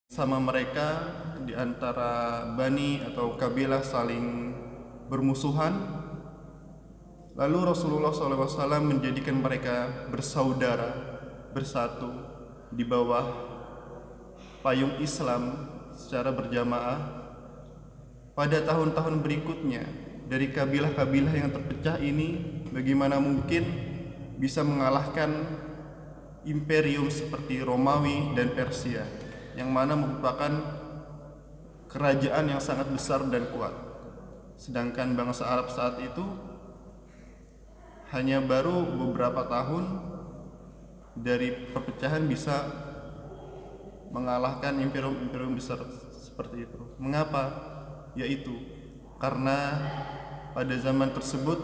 sama mereka di antara bani atau kabilah saling bermusuhan. Lalu Rasulullah SAW menjadikan mereka bersaudara, bersatu di bawah payung Islam secara berjamaah. Pada tahun-tahun berikutnya, dari kabilah-kabilah yang terpecah ini, bagaimana mungkin bisa mengalahkan imperium seperti Romawi dan Persia, yang mana merupakan kerajaan yang sangat besar dan kuat. Sedangkan bangsa Arab saat itu hanya baru beberapa tahun dari perpecahan bisa mengalahkan imperium-imperium besar seperti itu. Mengapa? Yaitu karena pada zaman tersebut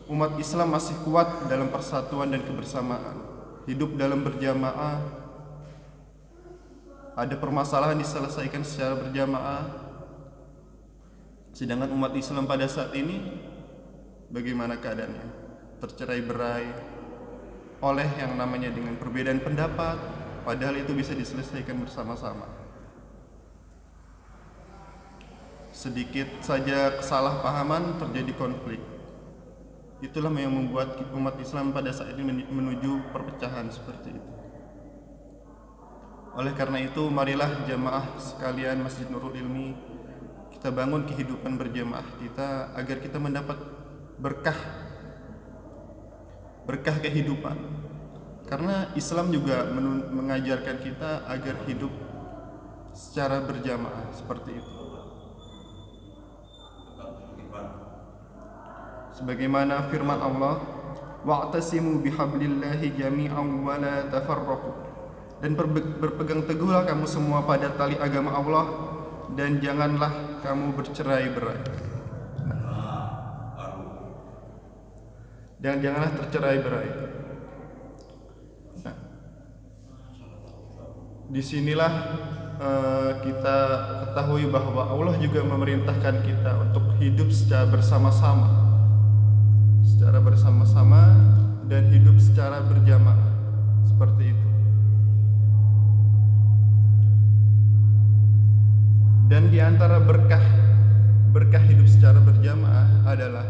umat Islam masih kuat dalam persatuan dan kebersamaan, hidup dalam berjamaah, ada permasalahan diselesaikan secara berjamaah. Sedangkan umat Islam pada saat ini bagaimana keadaannya? Tercerai-berai oleh yang namanya dengan perbedaan pendapat, padahal itu bisa diselesaikan bersama-sama. Sedikit saja kesalahpahaman terjadi konflik. Itulah yang membuat umat Islam pada saat ini menuju perpecahan seperti itu. Oleh karena itu, marilah jamaah sekalian Masjid Nurul Ilmi, kita bangun kehidupan berjamaah kita agar kita mendapat berkah kehidupan. Karena Islam juga mengajarkan kita agar hidup secara berjamaah seperti itu. Sebagaimana firman Allah, wa'tasimu bihablillahi jami'an wa la tafarraqu, dan berpegang teguhlah kamu semua pada tali agama Allah dan janganlah kamu bercerai-berai. Dan janganlah tercerai-berai. Nah, disinilah kita ketahui bahwa Allah juga memerintahkan kita untuk hidup secara bersama-sama, dan hidup secara berjamaah seperti itu. Dan di antara berkah hidup secara berjamaah adalah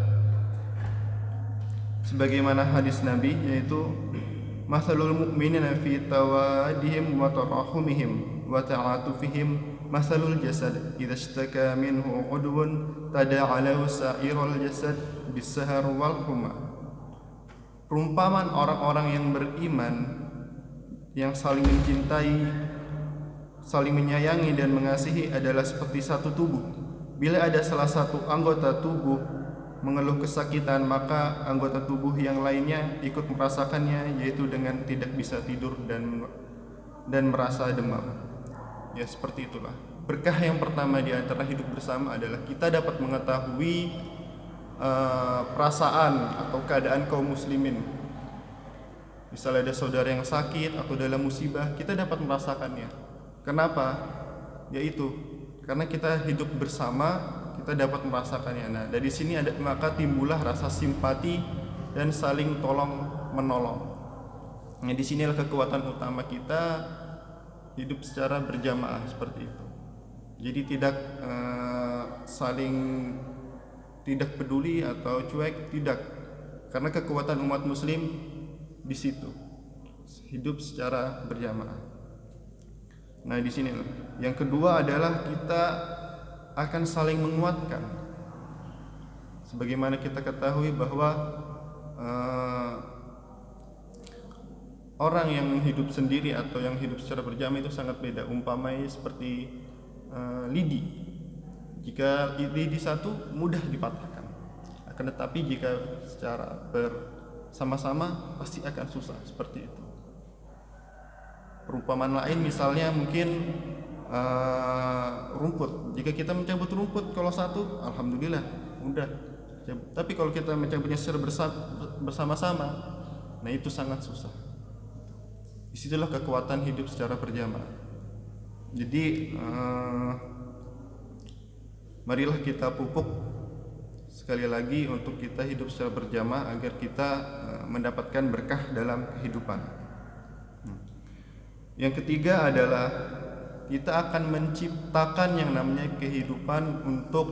sebagaimana hadis Nabi, yaitu masalul mu'minina fi tawadihim wa tarahumihim wa ta'atufihim masalul jasad idza ishtaka minhu udwun tada'alahu sa'irul jasad bis-sahar wal humma. Perumpamaan orang-orang yang beriman yang saling mencintai, saling menyayangi dan mengasihi adalah seperti satu tubuh. Bila ada salah satu anggota tubuh mengeluh kesakitan, maka anggota tubuh yang lainnya ikut merasakannya, yaitu dengan tidak bisa tidur dan merasa demam. Ya, seperti itulah. Berkah yang pertama di antara hidup bersama adalah kita dapat mengetahui perasaan atau keadaan kaum muslimin. Misalnya ada saudara yang sakit atau dalam musibah, kita dapat merasakannya. Kenapa? Yaitu karena kita hidup bersama, kita dapat merasakannya. Nah, dari sini maka timbullah rasa simpati dan saling tolong menolong. Nah, di sinilah kekuatan utama kita hidup secara berjamaah seperti itu. Jadi tidak peduli atau cuek, tidak. Karena kekuatan umat muslim di situ. Hidup secara berjamaah. Nah, di sini. Yang kedua adalah kita akan saling menguatkan. Sebagaimana kita ketahui bahwa orang yang hidup sendiri atau yang hidup secara berjamaah itu sangat beda. Umpamanya seperti lidi. Jika lidi satu mudah dipatahkan, akan tetapi jika secara bersama-sama pasti akan susah seperti itu. Perumpamaan lain misalnya mungkin rumput. Jika kita mencabut rumput kalau satu, alhamdulillah mudah. Tapi kalau kita mencabutnya secara bersama-sama, nah itu sangat susah. Disitulah kekuatan hidup secara berjamaah. Jadi marilah kita pupuk sekali lagi untuk kita hidup secara berjamaah agar kita mendapatkan berkah dalam kehidupan. Yang ketiga adalah kita akan menciptakan yang namanya kehidupan untuk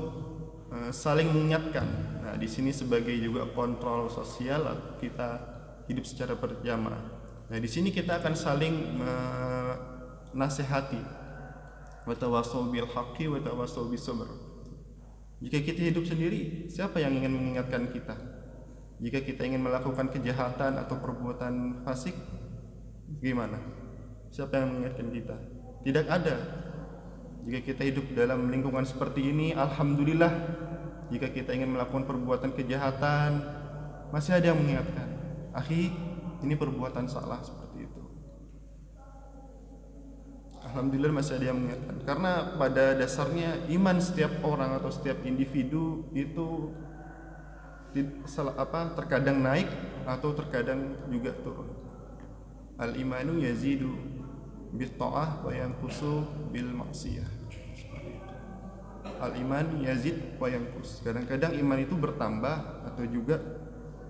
saling mengingatkan. Nah, di sini sebagai juga kontrol sosial kita hidup secara berjamaah. Nah, di sini kita akan saling menasihati. Wa tawassaw bil haqqi wa tawassaw bis sabr. Jika kita hidup sendiri, siapa yang ingin mengingatkan kita? Jika kita ingin melakukan kejahatan atau perbuatan fasik, gimana? Siapa yang mengingatkan kita? Tidak ada. Jika kita hidup dalam lingkungan seperti ini, alhamdulillah. Jika kita ingin melakukan perbuatan kejahatan, masih ada yang mengingatkan. Akhi, ini perbuatan salah seperti itu. Alhamdulillah masih ada yang mengingatkan. Karena pada dasarnya iman setiap orang atau setiap individu itu terkadang naik atau terkadang juga turun. Al-imanu yazidu bil ta'ah wa yanqusu bil maksiyah. Al-iman yazid wa yanqus. Kadang-kadang iman itu bertambah atau juga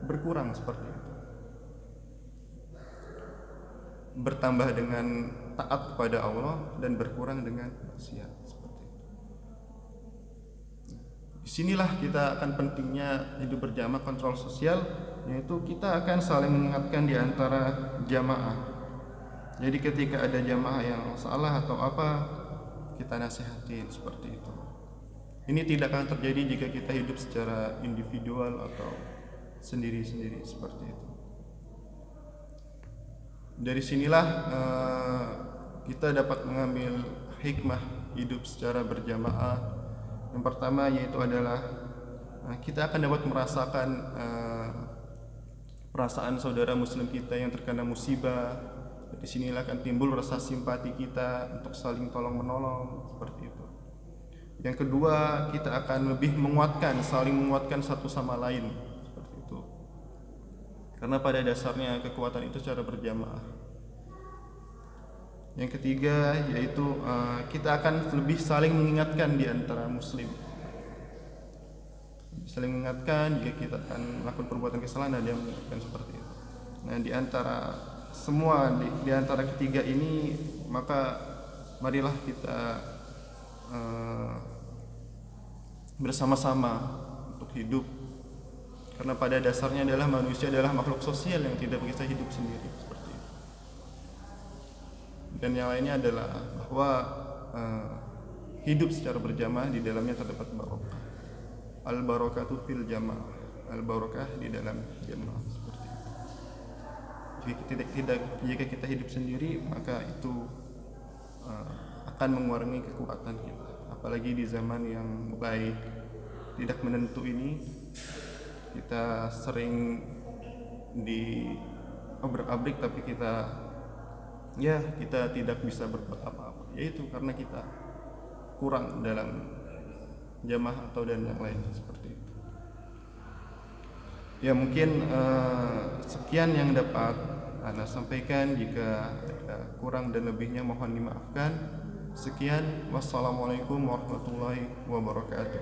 berkurang seperti itu. Bertambah dengan taat kepada Allah dan berkurang dengan maksiat seperti itu. Disinilah kita akan pentingnya hidup berjamaah, kontrol sosial, yaitu kita akan saling mengingatkan di antara jamaah. Jadi ketika ada jamaah yang salah atau apa, kita nasihatin seperti itu. Ini tidak akan terjadi jika kita hidup secara individual atau sendiri-sendiri seperti itu. Dari sinilah kita dapat mengambil hikmah hidup secara berjamaah. Yang pertama yaitu adalah kita akan dapat merasakan perasaan saudara muslim kita yang terkena musibah. Dari sinilah akan timbul rasa simpati kita untuk saling tolong menolong seperti itu. Yang kedua, kita akan lebih saling menguatkan satu sama lain seperti itu. Karena pada dasarnya kekuatan itu secara berjamaah. Yang ketiga yaitu kita akan lebih saling mengingatkan di antara muslim. Saling mengingatkan jika kita akan melakukan perbuatan kesalahan, ada yang mengingatkan seperti itu. Nah, di antara ketiga ini, maka marilah kita bersama-sama untuk hidup. Karena pada dasarnya adalah manusia adalah makhluk sosial yang tidak bisa hidup sendiri seperti itu. Dan yang lainnya adalah bahwa hidup secara berjamaah di dalamnya terdapat barokah. Al-barakatu fil jamaah. Al-barakah di dalam jamaah seperti itu. Jika kita hidup sendiri, maka itu akan mengurangi kekuatan kita. Apalagi di zaman yang mulai tidak menentu ini, kita sering diobrak-abrik tapi kita tidak bisa berbuat apa-apa, yaitu karena kita kurang dalam jamaah atau dan yang lain seperti itu. Ya, mungkin sekian yang dapat Ana sampaikan. Jika ada kurang dan lebihnya mohon dimaafkan. Sekian, wassalamualaikum warahmatullahi wabarakatuh.